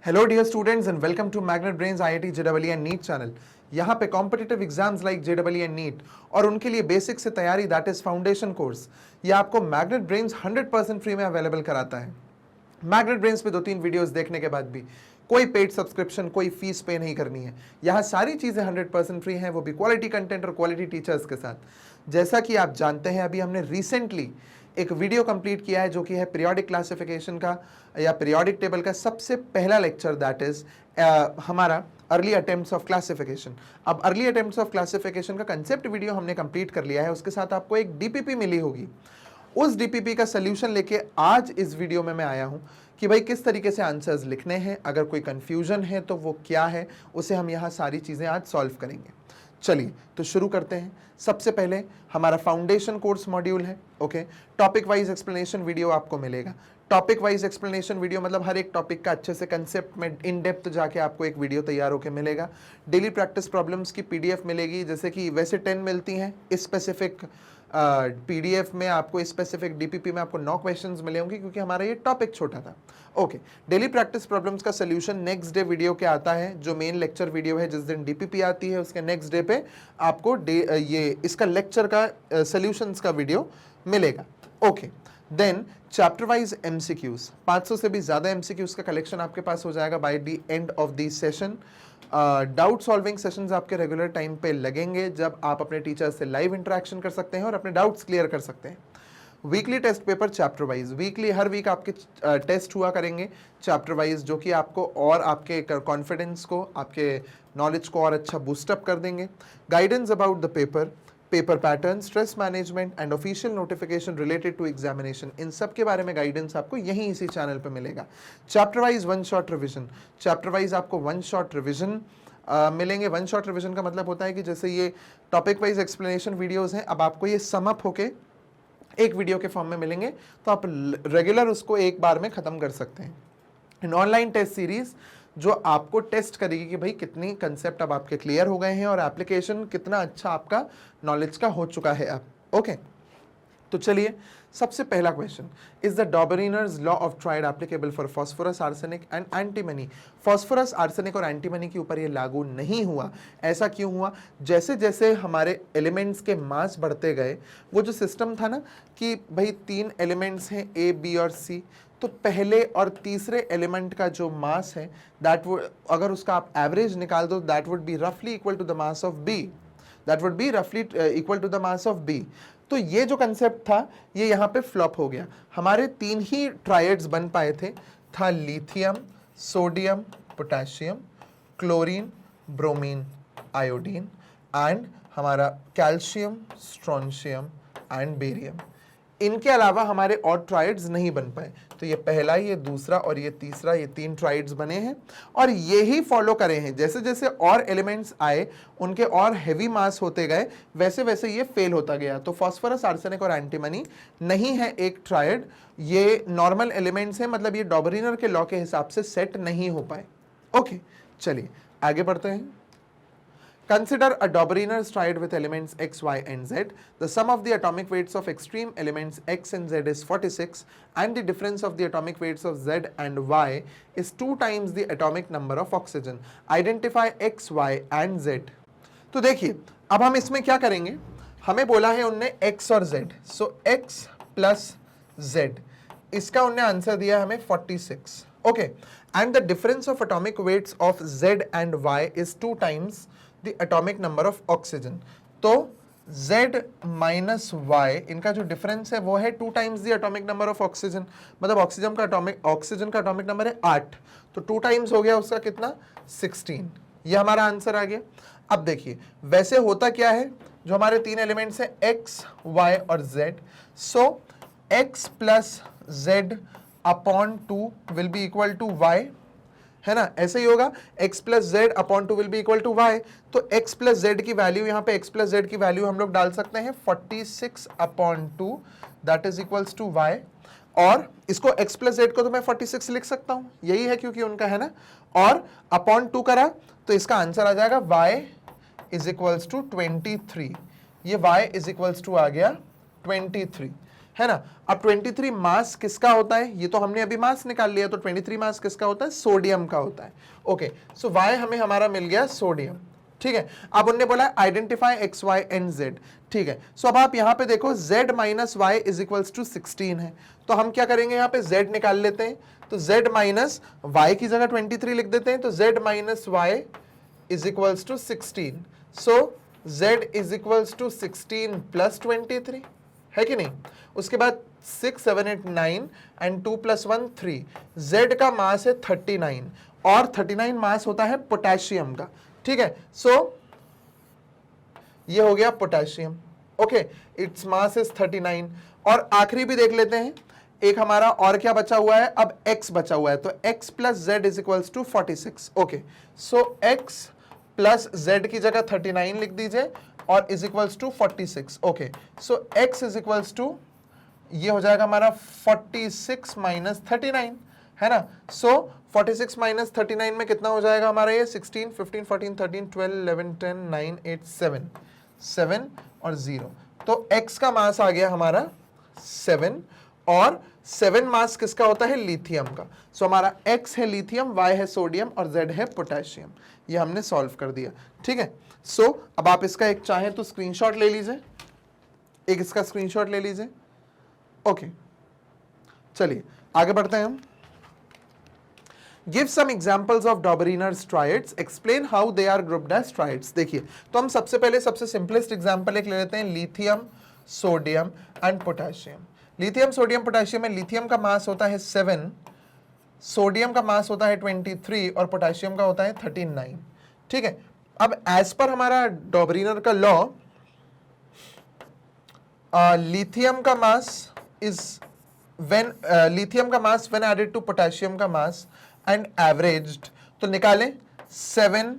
Hello dear students and welcome to Magnet Brains IIT JEE and NEET channel. यहाँ पे competitive exams like JEE and NEET और उनके लिए basic से तैयारी दैट इज फाउंडेशन कोर्स, ये आपको मैग्नेट ब्रेन्स 100% फ्री में अवेलेबल कराता है। मैग्नेट ब्रेन्स पे 2-3 वीडियोस देखने के बाद भी कोई पेड सब्सक्रिप्शन, कोई फीस पे नहीं करनी है। यहाँ सारी चीजें 100% फ्री हैं, वो भी क्वालिटी कंटेंट और क्वालिटी टीचर्स के साथ। जैसा कि आप जानते हैं, अभी हमने रिसेंटली एक वीडियो कंप्लीट किया है जो कि है पीरियोडिक क्लासिफिकेशन का या पीरियोडिक टेबल का सबसे पहला लेक्चर, दैट इज हमारा अर्ली अटेम्प्ट्स ऑफ क्लासिफिकेशन। अब अर्ली अटेम्प्ट्स ऑफ क्लासिफिकेशन का कंसेप्ट वीडियो हमने कंप्लीट कर लिया है, उसके साथ आपको एक डीपीपी मिली होगी। उस डीपीपी का सोल्यूशन लेके आज इस वीडियो में मैं आया हूं कि भाई किस तरीके से आंसर्स लिखने हैं, अगर कोई कंफ्यूजन है तो वो क्या है, उसे हम यहाँ सारी चीजें आज सॉल्व करेंगे। चलिए तो शुरू करते हैं। सबसे पहले हमारा फाउंडेशन कोर्स मॉड्यूल है। Okay, topic wise explanation video आपको मिलेगा। टॉपिक वाइज एक्सप्लेनेशन वीडियो मतलब हर एक टॉपिक का अच्छे से कंसेप्ट में इन डेप्थ जाके आपको एक वीडियो तैयार होकर मिलेगा। डेली प्रैक्टिस प्रॉब्लम्स की पीडीएफ मिलेगी, जैसे कि वैसे 10 मिलती हैं, इस स्पेसिफिक पीडीएफ में आपको स्पेसिफिक डीपीपी में आपको 9 क्वेश्चंस मिले होंगे क्योंकि हमारा ये टॉपिक छोटा था। ओके, डेली प्रैक्टिस प्रॉब्लम्स का सोल्यूशन नेक्स्ट डे वीडियो के आता है, जो मेन लेक्चर वीडियो है। जिस दिन डीपीपी आती है उसके नेक्स्ट डे पे आपको ये इसका लेक्चर का सोल्यूशंस का वीडियो मिलेगा। Okay, then chapter wise MCQs, 500 से भी ज्यादा एमसीक्यूज का कलेक्शन आपके पास हो जाएगा by the end of the session. Doubt solving sessions आपके रेगुलर टाइम पे लगेंगे, जब आप अपने टीचर से लाइव इंटरेक्शन कर सकते हैं और अपने डाउट्स क्लियर कर सकते हैं। Weekly test paper chapter wise, weekly हर वीक आपके टेस्ट हुआ करेंगे चैप्टर वाइज, जो कि आपको और आपके कॉन्फिडेंस को, आपके नॉलेज को और अच्छा बूस्टअप कर देंगे। Guidance about the paper, paper pattern, stress management and official notification related to examination, इन सब के बारे में गाइडेंस आपको यहीं इसी चैनल पे मिलेगा। Chapter wise one shot revision, chapter wise आपको वन शॉट रिवीजन मिलेंगे। वन शॉट रिवीजन का मतलब होता है कि जैसे ये टॉपिक वाइज एक्सप्लेनेशन वीडियोस हैं, अब आपको ये सम अप होके एक वीडियो के फॉर्म में मिलेंगे, तो आप रेगुलर उसको एक बार में खत्म कर सकते हैं। इन ऑनलाइन टेस्ट सीरीज जो आपको टेस्ट करेगी कि भाई कितनी कंसेप्ट अब आपके क्लियर हो गए हैं और एप्लीकेशन कितना अच्छा आपका नॉलेज का हो चुका है अब। ओके, तो चलिए सबसे पहला question, is the Dobereiner's law of triad applicable for phosphorus, arsenic and antimony. Phosphorus, arsenic और एंटीमनी के ऊपर ये लागू नहीं हुआ। ऐसा क्यों हुआ? जैसे जैसे हमारे एलिमेंट्स के मास बढ़ते गए, वो जो सिस्टम था ना कि भाई 3 एलिमेंट्स हैं ए, बी और सी, तो पहले और तीसरे एलिमेंट का जो मास है दैट वुड, अगर उसका आप एवरेज निकाल दो, दैट वुड बी रफली equal to the mass of B, that would be रफली equal to the mass of B. तो ये जो कंसेप्ट था ये यहाँ पे फ्लॉप हो गया। हमारे 3 ही ट्राइड्स बन पाए थे, था lithium, sodium, potassium, chlorine, bromine, iodine and हमारा कैल्शियम, स्ट्रोंशियम एंड बेरियम। इनके अलावा हमारे और ट्राइड्स नहीं बन पाए। तो ये पहला, ये दूसरा और ये तीसरा, ये 3 ट्राइड्स बने हैं और ये ही फॉलो करे हैं। जैसे जैसे और एलिमेंट्स आए, उनके और हैवी मास होते गए, वैसे वैसे ये फेल होता गया। तो फास्फोरस, आर्सेनिक और एंटीमनी नहीं है एक ट्राइड, ये नॉर्मल एलिमेंट्स हैं, मतलब ये डॉबरिनर के लॉ के हिसाब से सेट नहीं हो पाए। ओके, चलिए आगे बढ़ते हैं। Consider a Dobereiner triad with elements x, y and z. The sum of the atomic weights of extreme elements x and z is 46 and the difference of the atomic weights of z and y is 2 times the atomic number of oxygen. Identify x, y and z. तो देखिए अब हम इसमें क्या करेंगे, हमें बोला है उनने x और z, so x plus z, इसका उनने आंसर दिया हमें 46. Okay, and the difference of atomic weights of z and y is 2 times the atomic number of oxygen. तो Z minus Y, इनका जो डिफरेंस है वो है 2 times the atomic number of oxygen, मतलब ऑक्सीजन का एटॉमिक नंबर है 8, तो 2 times हो गया उसका कितना, 16। ये हमारा आंसर आ गया। अब देखिए वैसे होता क्या है, जो हमारे 3 एलिमेंट्स हैं x, y और z, so x plus z upon 2 will be equal to y, है ना, ऐसे ही होगा। x plus z upon 2 will be equal to y, तो x प्लस जेड की वैल्यू, यहाँ पे x प्लस जेड की वैल्यू हम लोग डाल सकते हैं 46 upon 2, that is equals to y, और इसको x प्लस जेड को तो मैं 46 लिख सकता हूँ, यही है क्योंकि उनका है ना, और अपॉन 2 करा तो इसका आंसर आ जाएगा y इज इक्वल्स टू 23। ये y इज इक्वल्स टू आ गया 23, है ना। अब 23 मास किसका होता है, ये तो हमने अभी मास निकाल लिया, तो 23 मास किसका होता है, सोडियम का होता है। ओके, सो वाई हमें हमारा मिल गया सोडियम, ठीक है। अब उनने बोला identify x y and z, ठीक है। सो अब आप यहां पे देखो z minus y is equals to 16 है, तो हम क्या करेंगे, यहां पे z निकाल लेते हैं, तो z माइनस वाई की जगह 23 लिख देते हैं, तो z minus y is equals to 16, so z is equals to 16 plus 23, है कि नहीं। उसके बाद 6 7 8 9 एंड 2 + 1 3, z का मास है 39 और 39 मास होता है पोटेशियम का, ठीक है। सो ये हो गया potassium, okay, its mass is 39। और आखिरी भी देख लेते हैं, एक हमारा और क्या बचा हुआ है, अब x बचा हुआ है, तो x plus z is equals to 46, okay. So x plus z की जगह 39 लिख दीजिए और is equals to 46, okay. So x is equals to, ये हो जाएगा हमारा 46 माइनस 39, है ना। सो 46 माइनस 39 में कितना हो जाएगा हमारा, ये 16 15 14 13 12 11 10 9 8 7 और 0, तो x का मास आ गया हमारा 7, और 7 मास किसका होता है, लिथियम का। सो हमारा x है लिथियम, y है सोडियम और z है पोटेशियम। ये हमने सॉल्व कर दिया, ठीक है। सो अब आप इसका एक चाहें तो स्क्रीनशॉट ले लीजिए, एक इसका स्क्रीनशॉट ले लीजिए, ओके। चलिए आगे बढ़ते हैं हम। Give some examples of Dobereiner's triads. Explain how they are grouped as triads. देखिए, तो हम सबसे पहले सबसे सिंपलेस्ट एग्जांपल एक ले लेते हैं, lithium, sodium and potassium. Lithium, sodium, potassium में लिथियम का मास होता है 7, सोडियम का मास होता है 23 और पोटेशियम का होता है 39, ठीक है। अब एज पर हमारा डॉबरीनर का लॉ, लिथियम का मास इज when lithium का मास when added to potassium का मास and averaged, तो निकालें 7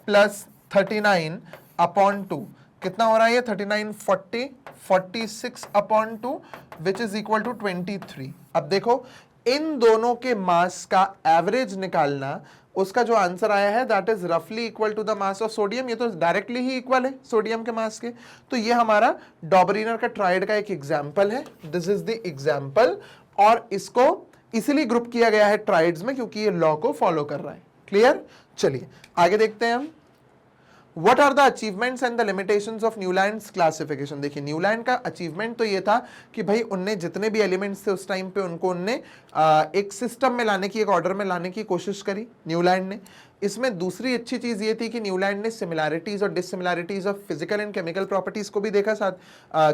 प्लस 39 अपॉन 2, कितना हो रहा है ये 39 40 46 upon 2 which is equal to 23। अब देखो इन दोनों के मास का एवरेज निकालना, उसका जो आंसर आया है दैट इज रफली equal to the mass of sodium, ये तो डायरेक्टली ही इक्वल है सोडियम के मास के। तो ये हमारा डॉबरीनर का ट्राइड का एक एग्जांपल है, दिस इज द एग्जांपल, और इसको इसीलिए ग्रुप किया गया है ट्राइड्स में क्योंकि ये लॉ को फॉलो कर रहा है। क्लियर, चलिए आगे देखते हैं हम। What are the achievements and the limitations of Newlands classification. देखिए न्यूलैंड का अचीवमेंट तो ये था कि भाई उनने जितने भी एलिमेंट्स थे उस टाइम पे उनको उनने एक सिस्टम में लाने की, एक ऑर्डर में लाने की कोशिश करी न्यूलैंड ने। इसमें दूसरी अच्छी चीज ये थी कि न्यूलैंड ने सिमिलैरिटीज और dissimilarities of physical and chemical properties को भी देखा, साथ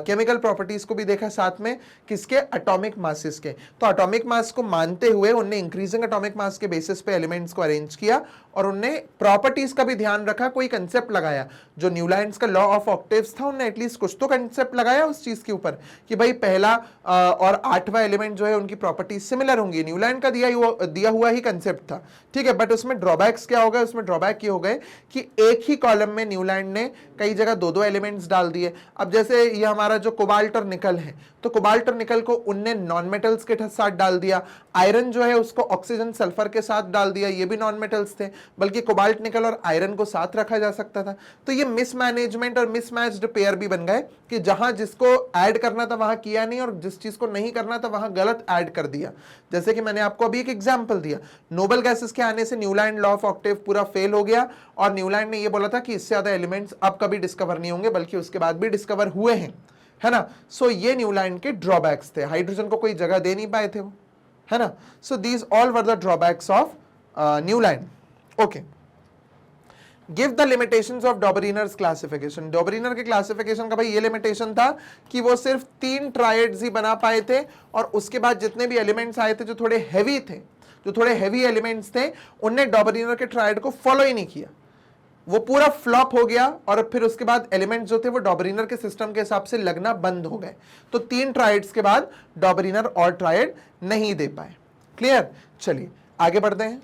केमिकल प्रॉपर्टीज को भी देखा, साथ में किसके, एटॉमिक मासेस के। तो एटॉमिक मास को मानते हुए उनने इंक्रीजिंग एटॉमिक मास के बेसिस पे एलिमेंट्स को अरेंज किया और उनने प्रॉपर्टीज का भी ध्यान रखा, कोई कंसेप्ट लगाया। जो न्यूलैंड्स का लॉ ऑफ ऑक्टेव्स था उनने एटलीस्ट कुछ तो कंसेप्ट लगाया उस चीज के ऊपर कि भाई पहला और 8वां एलिमेंट जो है उनकी प्रॉपर्टीज सिमिलर होंगी। न्यूलैंड का दिया हुआ ही कंसेप्ट था, ठीक है। बट उसमें ड्रॉबैक्स क्या हो गए, उसमें ड्रॉबैक ये हो गए कि एक ही कॉलम में न्यूलैंड ने कई जगह दो दो एलिमेंट्स डाल दिए। अब जैसे ये हमारा जो कोबाल्ट और निकल है, तो कोबाल्ट और निकल को उनने नॉन मेटल्स के साथ डाल दिया, आयरन जो है उसको ऑक्सीजन सल्फर के साथ डाल दिया, ये भी नॉन मेटल्स थे, बल्कि कोबाल्ट निकल और आयरन को साथ रखा जा सकता था। तो ये मिसमैनेजमेंट और मिसमैच्ड पेयर भी बन गए कि जहां जिसको ऐड करना था वहां किया नहीं और जिस चीज को नहीं करना था वहां गलत ऐड कर दिया। जैसे कि मैंने आपको अभी एक एग्जांपल दिया, नोबल गैसेस के आने से न्यूलैंड लॉ ऑफ ऑक्टेव पूरा फेल हो गया और न्यूलैंड ने ये बोला था कि इससे ज्यादा एलिमेंट्स अब कभी डिस्कवर नहीं होंगे, बल्कि उसके बाद भी डिस्कवर हुए हैं, है ना। सो ये न्यूलैंड के ड्रॉबैक्स थे, हाइड्रोजन को कोई जगह दे नहीं पाए थे वो, है ना। So these all were the drawbacks of Newland. Okay, give the limitations of Dobereiner's classification. Dobereiner के क्लासिफिकेशन का भाई ये लिमिटेशन था कि वो सिर्फ 3 ट्राइड्स ही बना पाए थे और उसके बाद जितने भी एलिमेंट्स आए थे जो थोड़े हैवी थे, जो थोड़े हैवी एलिमेंट्स थे, उनने डॉबरीनर के ट्राइड को फॉलो ही नहीं किया, वो पूरा फ्लॉप हो गया और फिर उसके बाद एलिमेंट्स जो थे वो डॉबरीनर के सिस्टम के हिसाब से लगना बंद हो गए। तो 3 ट्राइड्स के बाद डॉबरीनर और ट्राइड नहीं दे पाए। क्लियर, चलिए आगे बढ़ते हैं।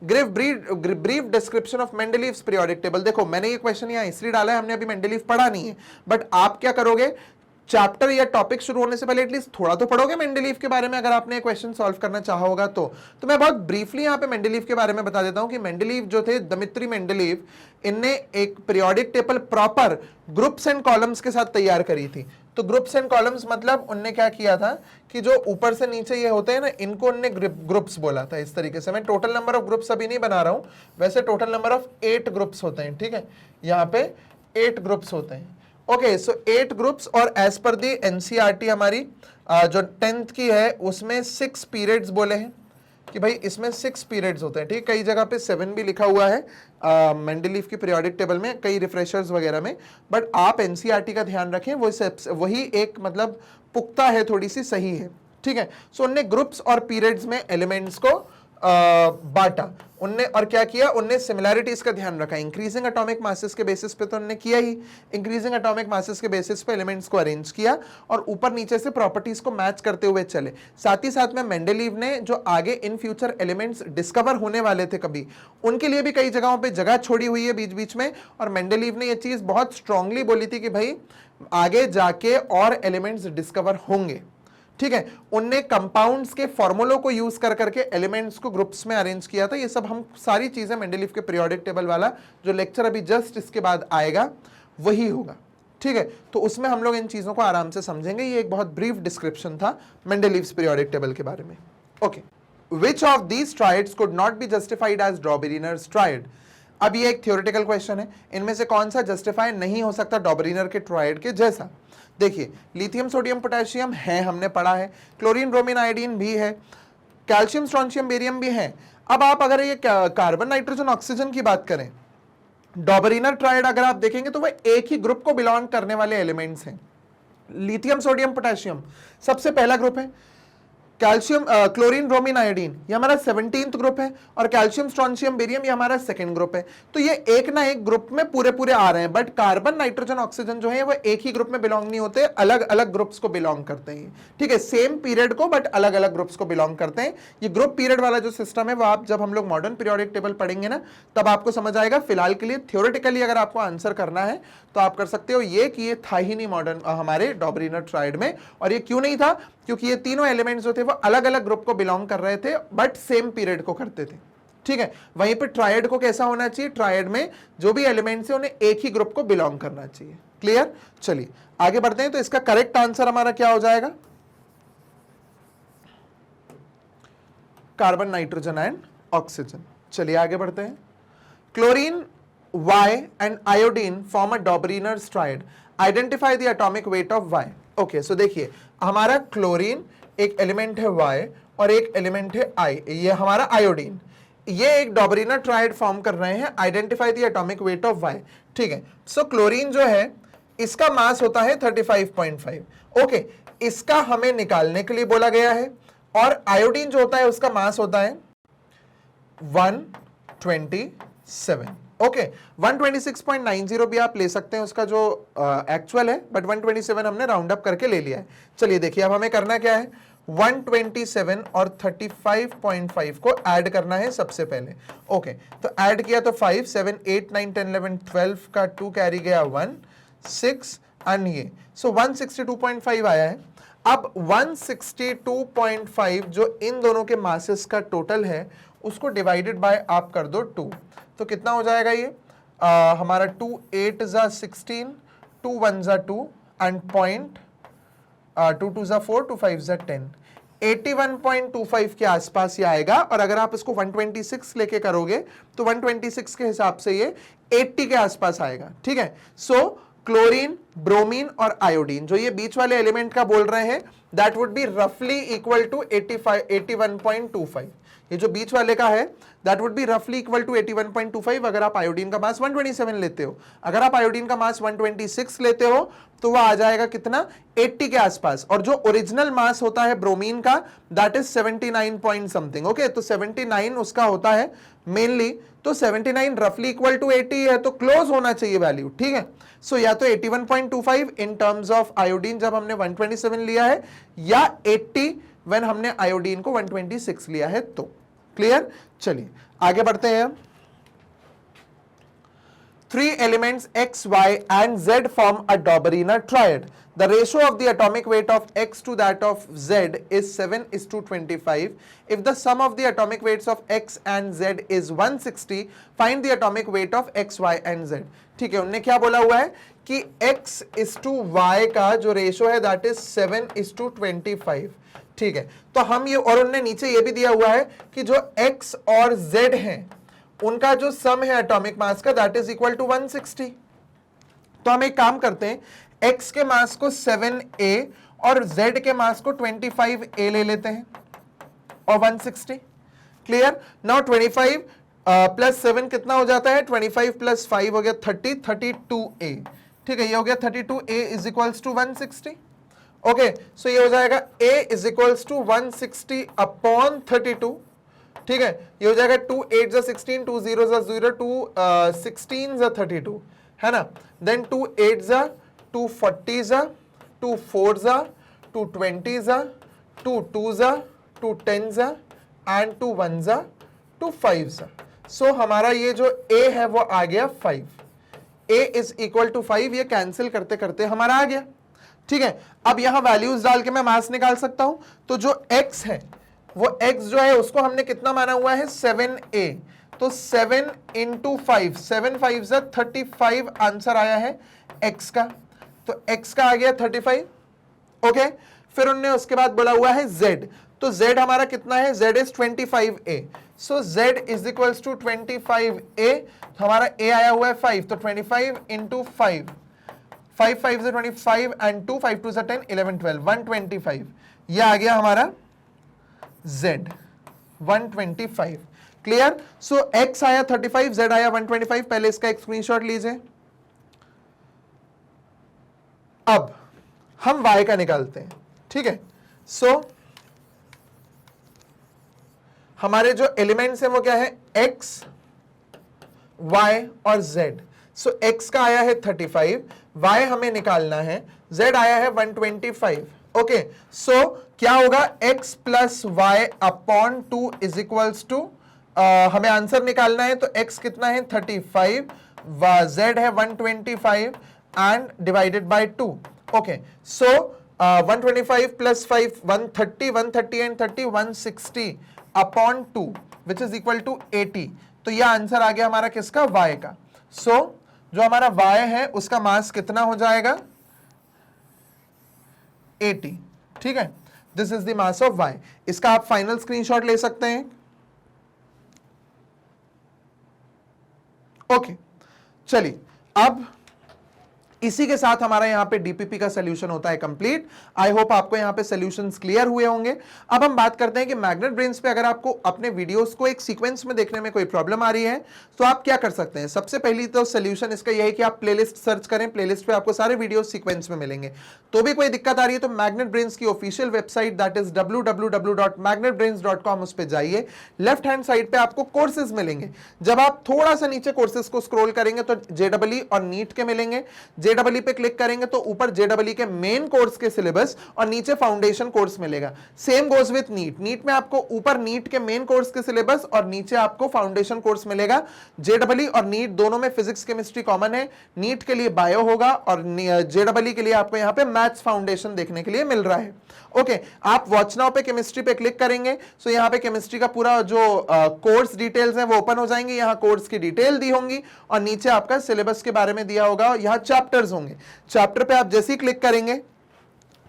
Brief description of Mendeleev's periodic table. देखो मैंने ये क्वेश्चन यहाँ इसलिए डाला है, हमने अभी मेंडलीव पढ़ा नहीं है, बट आप क्या करोगे, चैप्टर या टॉपिक शुरू होने से पहले एटलीस्ट थोड़ा तो पढ़ोगे मेंडलीव के बारे में, अगर आपने क्वेश्चन सॉल्व करना चाहा होगा तो मैं बहुत ब्रीफली यहाँ पे मेंडलीव के बारे में बता देता हूँ कि मेंडलीव जो थे, दमित्री मेंडलीव, इनने एक periodic table proper groups and columns के साथ तैयार करी थी। तो ग्रुप्स एंड कॉलम्स मतलब उनने क्या किया था कि जो ऊपर से नीचे ये होते हैं ना, इनको उनने ग्रुप्स बोला था इस तरीके से। मैं टोटल नंबर ऑफ ग्रुप्स अभी नहीं बना रहा हूं, वैसे टोटल नंबर ऑफ 8 ग्रुप्स होते हैं, ठीक है, यहाँ पे 8 ग्रुप्स होते हैं। ओके, सो 8 ग्रुप्स, और एज पर दी एनसीईआरटी हमारी जो 10th की है उसमें 6 पीरियड्स बोले हैं कि भाई इसमें 6 पीरियड्स होते हैं, ठीक। कई जगह पे 7 भी लिखा हुआ है मेंडलीव की पीरियोडिक टेबल में, कई रिफ्रेशर्स वगैरह में, बट आप एनसीईआरटी का ध्यान रखें, वही एक मतलब पुख्ता है, थोड़ी सी सही है, ठीक है। सो उनने ग्रुप्स और पीरियड्स में एलिमेंट्स को बांटा उनने, और क्या किया उनने, सिमिलैरिटीज का ध्यान रखा। इंक्रीजिंग एटॉमिक मासेस के बेसिस पे तो उन्होंने किया ही, इंक्रीजिंग एटॉमिक मासेस के बेसिस पे एलिमेंट्स को अरेंज किया और ऊपर नीचे से प्रॉपर्टीज को मैच करते हुए चले। साथ ही साथ में मेंडलीव ने जो आगे इन फ्यूचर एलिमेंट्स डिस्कवर होने वाले थे कभी, उनके लिए भी कई जगहों पे जगह छोड़ी हुई है बीच बीच में, और मेंडलीव ने ये चीज बहुत स्ट्रांगली बोली थी कि भाई आगे जाके और एलिमेंट्स डिस्कवर होंगे, ठीक है। उनने कंपाउंड्स के फॉर्मूलों को यूज कर करके एलिमेंट्स को ग्रुप्स में अरेंज किया था। ये सब हम सारी चीजें मेंडलीव के पीरियोडिक टेबल वाला जो लेक्चर अभी जस्ट इसके बाद आएगा वही होगा, ठीक है। तो उसमें हम लोग इन चीजों को आराम से समझेंगे। ये एक बहुत ब्रीफ डिस्क्रिप्शन था मेंडलीव्स पीरियोडिक टेबल के बारे में। Okay, which of these triads could not be justified as Dobereiner's triad. अब ये एक थ्योरेटिकल क्वेश्चन है, इनमें से कौन सा जस्टिफाई नहीं हो सकता डॉबरीनर के ट्रायड के जैसा। देखिए, लिथियम सोडियम पोटेशियम है, हमने पढ़ा है, क्लोरीन ब्रोमीन आयोडीन भी है, कैल्शियम स्ट्रोंशियम बेरियम भी है। अब आप अगर ये कार्बन नाइट्रोजन ऑक्सीजन की बात करें, डॉबरीनर ट्रायड अगर आप देखेंगे तो वह एक ही ग्रुप को बिलोंग करने वाले एलिमेंट्स हैं। लिथियम सोडियम पोटेशियम सबसे पहला ग्रुप है, कैल्शियम क्लोरीन ब्रोमीन आयोडीन ये हमारा 17th ग्रुप है, और कैल्शियम स्ट्रोंशियम बेरियम ये हमारा 2nd ग्रुप है। तो ये एक ना एक ग्रुप में पूरे पूरे आ रहे हैं, बट कार्बन नाइट्रोजन ऑक्सीजन जो है वो एक ही ग्रुप में बिलोंग नहीं होते, अलग अलग ग्रुप्स को बिलोंग करते हैं, ठीक है। सेम पीरियड को बट अलग अलग ग्रुप्स को बिलोंग करते हैं। ये ग्रुप पीरियड वाला जो सिस्टम है वो आप जब हम लोग मॉडर्न पीरियोडिक टेबल पढ़ेंगे ना तब आपको समझ आएगा। फिलहाल के लिए थ्योरेटिकली अगर आपको आंसर करना है तो आप कर सकते हो ये कि ये था ही नहीं मॉडर्न हमारे डॉबरीनर ट्रायड में। और ये क्यों नहीं था, क्योंकि ये तीनों एलिमेंट्स जो थे वो अलग अलग ग्रुप को बिलोंग कर रहे थे बट सेम पीरियड को करते थे, ठीक है। वहीं पे ट्रायड को कैसा होना चाहिए, ट्रायड में जो भी एलिमेंट्स है उन्हें एक ही ग्रुप को बिलोंग करना चाहिए। क्लियर, चलिए आगे बढ़ते हैं। तो इसका करेक्ट आंसर हमारा क्या हो जाएगा, कार्बन नाइट्रोजन एंड ऑक्सीजन। चलिए आगे बढ़ते हैं। Chlorine Y and iodine form a Dobriner's triad. Identify the atomic weight of Y. Okay, so देखिए हमारा क्लोरीन एक एलिमेंट है Y और एक एलिमेंट है I, ये हमारा आयोडीन, ये एक डॉबरीनर ट्रायड फॉर्म कर रहे हैं। Identify the atomic weight of Y, ठीक है। सो क्लोरीन जो है इसका मास होता है 35.5। ओके, इसका हमें निकालने के लिए बोला गया है, और आयोडीन जो होता है उसका मास होता है 127। ओके, 126.90 भी आप ले सकते हैं उसका जो एक्चुअल है, बट 127 हमने राउंड अप करके ले लिया है। चलिए देखिए अब हमें करना क्या है, 127 और 35.5 को ऐड करना है सबसे पहले। ओके, तो ऐड किया तो 5 7 8 9 10 11 12 का 2 कैरी गया 1 6 एंड ये, सो 162.5 आया है। अब 162.5 जो इन दोनों के मासेस का टोटल है उसको डिवाइडेड बाय आप कर दो 2, तो कितना हो जाएगा ये हमारा 2 8 जा 16, 2 1 जा 2 एंड पॉइंट 2 2 जा 4, 2 5 जा 10, 81.25 के आसपास ये आएगा। और अगर आप इसको 126 लेके करोगे तो 126 के हिसाब से ये 80 के आसपास आएगा, ठीक है। सो क्लोरीन, ब्रोमीन और आयोडीन जो ये बीच वाले एलिमेंट का बोल रहे हैं दैट वुड बी रफली इक्वल टू 81.25। ये जो बीच वाले का है दैट वुड बी रफली इक्वल टू 81.25 अगर आप आयोडीन का मास 127 लेते हो। अगर आप आयोडीन का मास 126 लेते हो तो वह आ जाएगा कितना, 80 के आसपास। और जो ओरिजिनल मास होता है ब्रोमीन का that is 79 point something. Okay, तो 79 उसका होता है मेनली, तो 79 रफली इक्वल टू 80 है, तो क्लोज होना चाहिए वैल्यू, ठीक है। सो या तो 81.25 इन टर्म्स ऑफ आयोडीन जब हमने 127 लिया है, या 80 व्हेन हमने आयोडीन को 126 लिया है। तो क्लियर, चलिए आगे बढ़ते हैं। Three elements X, Y and Z form a Dobereiner triad. The ratio of the atomic weight of X to that of Z is 7:25. If the sum of the atomic weights of X and Z is 160, find the atomic weight of X, Y and Z. ठीक है, उन्होंने क्या बोला हुआ है कि X is to Y का जो रेशो है दैट इज 7:25. ठीक है, तो हम ये, और उन्होंने नीचे ये भी दिया हुआ है कि जो X और Z है उनका जो सम है एटॉमिक मास का दैट इज इक्वल टू 160. तो हम एक काम करते हैं, X के मास को 7a और Z के मास को 25a ले लेते हैं और 160. क्लियर. नाउ 25 प्लस 7 कितना हो जाता है, 25 प्लस 5 हो गया 30, 32a. ठीक है, ये हो गया 32a is equals to 160. Okay, so ये हो जाएगा a is equals to 160 upon 32. ठीक है, ये हो जाएगा 2 8 जा 16, 2 0 जा 0, 2 16 जा 32 है ना. देन 2 8 जा 2 40 जा 2 4 जा 2 20 जा 2 2 जा 2 10 जा एंड 2 1 जा 2 5 जा. सो हमारा ये जो a है वो आ गया 5. a is equal to 5. ये कैंसिल करते करते हमारा आ गया. ठीक है, अब यहां वैल्यूज डाल के मैं मास निकाल सकता हूं. तो जो x है वो x जो है उसको हमने कितना माना हुआ है, 7a. तो 7 इंटू 5, 7 5 जा 35 आंसर आया है x का. तो x का आ गया 35. ओके, फिर उन्होंने उसके बाद बोला हुआ है z. तो z हमारा कितना है, z is 25a. So z is equals to 25a. हमारा a आया हुआ है 5. तो 25 इंटू 5, 5 5 से 25 एंड 2 5 2 से 10 11 12 125. ये आ गया हमारा Z 125. क्लियर. सो X आया 35, Z आया 125. पहले इसका एक स्क्रीनशॉट लीजिए. अब हम Y का निकालते हैं. ठीक है, सो हमारे जो एलिमेंट्स हैं वो क्या है, X, Y और Z. सो X का आया है 35, Y हमें निकालना है, Z आया है 125. ओके, सो क्या होगा, x plus y upon 2 is equals to, हमें आंसर निकालना है. तो x कितना है 35, z है 125 and divided by 2. Okay, so 125 plus 5 130, 130 and 30 160 upon 2 which is equal to 80. तो यह आंसर आ गया हमारा किसका, y का. सो जो हमारा y है उसका मास कितना हो जाएगा, 80. ठीक है, this is the mass of y. इसका आप फाइनल स्क्रीनशॉट ले सकते हैं. ओके, चलिए अब इसी के साथ हमारा यहां पे डीपीपी का सोल्यूशन होता है कंप्लीट. आई होप आपको यहां पे सॉल्यूशंस क्लियर हुए होंगे. अब हम बात करते हैं कि मैग्नेट ब्रेन्स पे अगर आपको अपने वीडियोस को एक सीक्वेंस में देखने में कोई प्रॉब्लम आ रही है तो आप क्या कर सकते हैं. सबसे पहली तो सोल्यूशन इसका यह है कि आप प्लेलिस्ट सर्च करें. प्लेलिस्ट पे आपको सारे वीडियो सीक्वेंस में मिलेंगे. तो भी कोई दिक्कत आ रही है तो मैग्नेट ब्रेन्स की official website that is www.magnetbrains.com, उस पर जाइए. लेफ्ट हैंड साइड पे आपको कोर्सेज मिलेंगे. जब आप थोड़ा सा नीचे कोर्सेज को स्क्रॉल करेंगे तो जेडबलई और नीट के मिलेंगे. जेडबलई पे क्लिक करेंगे तो ऊपर जेडबलई के मेन कोर्स के सिलेबस और नीचे फाउंडेशन कोर्स मिलेगा. Same goes with NEET. NEET में आपको ऊपर नीट के मेन कोर्स के सिलेबस और नीचे आपको फाउंडेशन कोर्स मिलेगा. जेडबलई और नीट दोनों में फिजिक्स केमिस्ट्री कॉमन है. नीट के लिए बायो होगा और जेडबलई के लिए आपको यहां पे मैथ्स फाउंडेशन देखने के लिए मिल रहा है. ओके, आप वॉच नाउ पे केमिस्ट्री पे क्लिक करेंगे सो यहाँ पे केमिस्ट्री का पूरा जो कोर्स डिटेल्स है वो ओपन हो जाएंगे. यहाँ कोर्स की डिटेल दी होंगी और नीचे आपका सिलेबस के बारे में दिया होगा. यहाँ चैप्टर्स होंगे. चैप्टर पे आप जैसे ही क्लिक करेंगे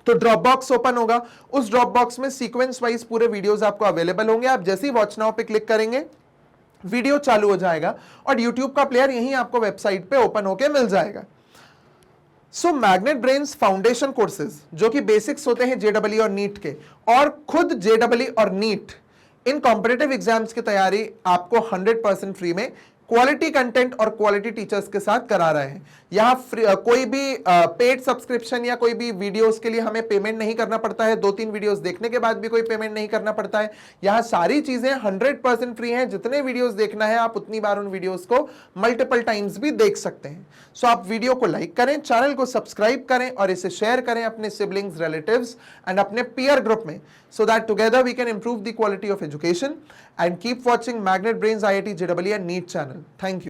तो ड्रॉप बॉक्स ओपन होगा. उस ड्रॉप बॉक्स में सीक्वेंस वाइज पूरे वीडियोस आपको अवेलेबल होंगे. आप जैसे ही वॉच नाउ पे क्लिक करेंगे वीडियो चालू हो जाएगा और यूट्यूब का प्लेयर यहीं आपको वेबसाइट पे ओपन होके मिल जाएगा. सो मैग्नेट ब्रेन्स फाउंडेशन कोर्सेज जो कि बेसिक्स होते हैं जेडबलई और नीट के, और खुद जेडबलई और नीट इन कॉम्पिटिटिव एग्जाम्स की तैयारी आपको 100% फ्री में क्वालिटी कंटेंट और क्वालिटी टीचर्स के साथ करा रहे हैं. यहाँ कोई भी पेड सब्सक्रिप्शन या कोई भी वीडियोस के लिए हमें पेमेंट नहीं करना पड़ता है. 2-3 वीडियोस देखने के बाद भी कोई पेमेंट नहीं करना पड़ता है. यहाँ सारी चीजें 100% फ्री हैं. जितने वीडियोस देखना है आप उतनी बार उन वीडियोस को मल्टीपल टाइम्स भी देख सकते हैं. सो आप वीडियो को लाइक करें, चैनल को सब्सक्राइब करें और इसे शेयर करें अपने सिबलिंग्स, रिलेटिव्स एंड अपने पीयर ग्रुप में, so that together we can improve the quality of education and keep watching Magnet Brains IIT JEE and NEET channel. Thank you.